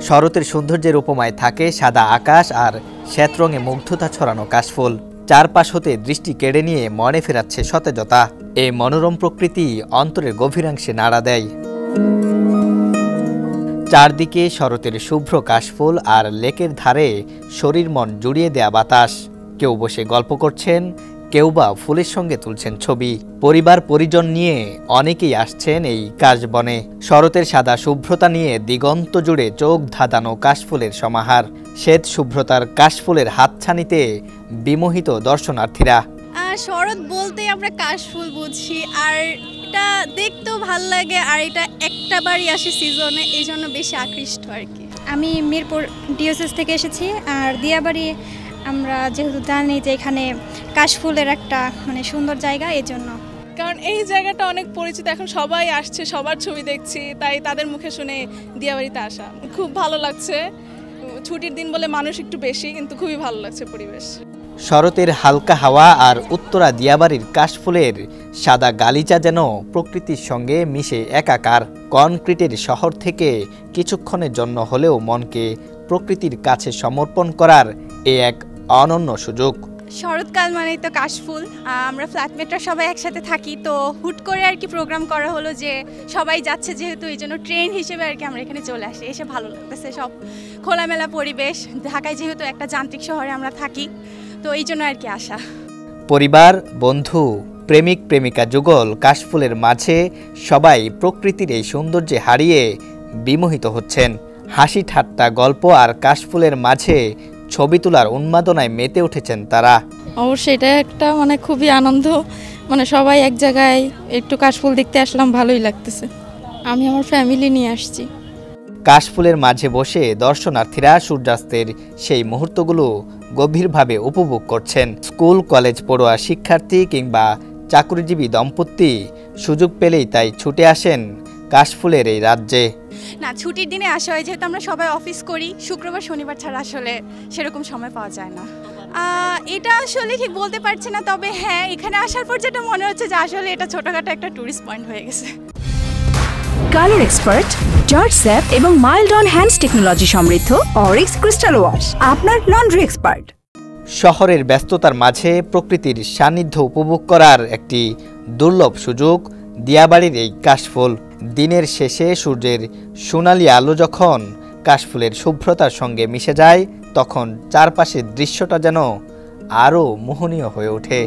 শরতের সৌন্দর্যের উপমায় থাকে সাদা আকাশ আর শ্বেতরঙে মুগ্ধতা ছড়ানো কাশফুল। চারপাশ হতে দৃষ্টি কেড়ে নিয়ে মনে ফেরাচ্ছে সতেজতা। এই মনোরম প্রকৃতি অন্তরের গভীরাংশে নাড়া দেয়। চারদিকে শরতের শুভ্র কাশফুল আর লেকের ধারে শরীর মন জুড়িয়ে দেয়া বাতাস। কেউ বসে গল্প করছেন, কেউ বা ফুলের সঙ্গে তুলছেন ছবি। পরিবার পরিজন নিয়ে অনেকেই আসছেন এই কাশবনে। শরতের সাদা শুভ্রতা নিয়ে দিগন্ত জুড়ে চোখ ধাঁধানো কাশফুলের সমাহার। শ্বেত শুভ্রতার কাশফুলের হাতছানিতে বিমোহিত দর্শনার্থীরা। শরৎ বলতে আমরা কাশফুল বুঝি, আর এটা দেখতেও ভাল লাগে, আর এটা একটা বারই আসে সিজনে, এই জন্য বেশি আকৃষ্ট আর কি। আমি মিরপুর ডিওসিস থেকে এসেছি, আর দিয়াবাড়ি আমরা যেহেতু জানি যে এখানে কাশফুলের একটা সুন্দর জায়গা, এই জন্য। কারণ এই জায়গাটা অনেক পরিচিত, এখন সবাই আসছে, সবার ছবি দেখছি, তাই তাদের মুখে শুনে দিয়াবাড়িতে আসা খুব ভালো লাগছে। ছুটির দিন বলে মানুষ একটু বেশি, কিন্তু খুবই ভালো লাগছে পরিবেশ। শরতের হালকা হাওয়া আর উত্তরা দিয়াবাড়ির কাশফুলের সাদা গালিচা যেন প্রকৃতির সঙ্গে মিশে একাকার। কনক্রিটের শহর থেকে কিছুক্ষণের জন্য হলেও মনকে প্রকৃতির কাছে সমর্পণ করার এক অনন্য সুযোগ। শরৎকাল মানেই তো কাশফুল। আমরা ফ্ল্যাটমেটরা সবাই একসাথে থাকি, তো হুট করে আর কি প্রোগ্রাম করা হলো যে সবাই যাচ্ছে যেহেতু, এই জন্য ট্রেন হিসেবে আর কি আমরা এখানে চলে আসি। এসে ভালো লাগতেছে, সব খোলামেলা পরিবেশ। ঢাকায় যেহেতু একটা যান্ত্রিক শহরে আমরা থাকি, তো এই জন্য আর কি আসা। পরিবার, বন্ধু, প্রেমিক প্রেমিকা যুগল কাশফুলের মাঝে সবাই প্রকৃতির এই সৌন্দর্যে হারিয়ে বিমোহিত হচ্ছেন। হাসি ঠাট্টা, গল্প আর কাশফুলের মাঝে ছবি তোলার উন্মাদনায় মেতে উঠেছেন তারা। অবশ্যই এটা একটা খুবই আনন্দ, সবাই এক জায়গায় একটু কাশফুল দেখতে আসলাম, ভালোই লাগতেছে। আমি আমার ফ্যামিলি নিয়ে আসছি। কাশফুলের মাঝে বসে দর্শনার্থীরা সূর্যাস্তের সেই মুহূর্তগুলো গভীরভাবে উপভোগ করছেন। স্কুল কলেজ পড়ুয়া শিক্ষার্থী কিংবা চাকরিজীবী দম্পতি সুযোগ পেলেই তাই ছুটে আসেন কাশফুলের এই রাজ্যে। না, ছুটির দিনে আসা হয়, যেহেতু আমরা সবাই অফিস করি, শুক্রবার শনিবার ছাড়া আসলে সেরকম সময় পাওয়া যায় না। এটা আসলে ঠিক বলতে পারছি না, তবে হ্যাঁ, এখানে আসার পর যেটা মনে হচ্ছে যে আসলে এটা ছোটখাটো একটা টুরিস্ট পয়েন্ট হয়ে গেছে। কালার এক্সপার্ট, জর্জ স্যাপ এবং মাইল্ড অন হ্যান্ডস টেকনোলজি সমৃদ্ধ অরিক্স ক্রিস্টাল ওয়াশ আপনার লন্ড্রি এক্সপার্ট। শহরের ব্যস্ততার মাঝে প্রকৃতির সান্নিধ্য উপভোগ করার একটি দুর্লভ সুযোগ দিয়াবাড়ির এই কাশফুল। দিনের শেষে সূর্যের সোনালি আলো যখন কাশফুলের শুভ্রতার সঙ্গে মিশে যায়, তখন চারপাশের দৃশ্যটা যেন আরও মোহনীয় হয়ে ওঠে।